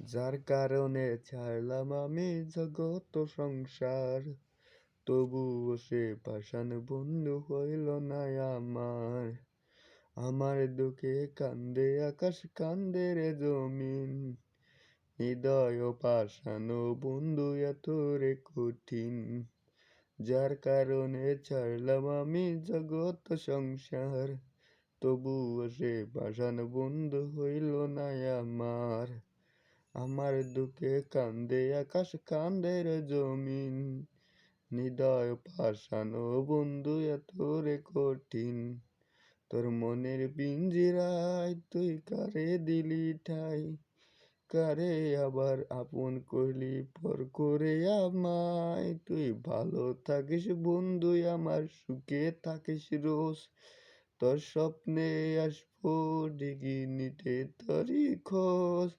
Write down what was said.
যার কারণে ছাড়লাম আমি জগৎ ও সংসার, তবুও সে পাষাণ বন্ধু হইল না আমার। আমার দুঃখে কান্দে আকাশ, কান্দে রে জমিন, হৃদয় পাষাণ বন্ধু এত রে কঠিন। যার কারণে ছাড়লাম আমি জগৎ ও সংসার, তবুও সে পাষাণ বন্ধু হইল না আমার। আমার দুঃখে কান্দে আকাশ, কান্দে রে জমিন, হৃদয় পাষাণ বন্ধু এত রে কঠিন। তোর মনের পিঞ্জিরায় তুই কারে দিলি ঠাই, কারে আবার আপন করলি পর করে আমায়। তুই ভালো থাকিস বন্ধু আমার, সুখে থাকিস রোজ, তোর স্বপ্নে আসবো ডিগি নিতে তোরই খোঁজ।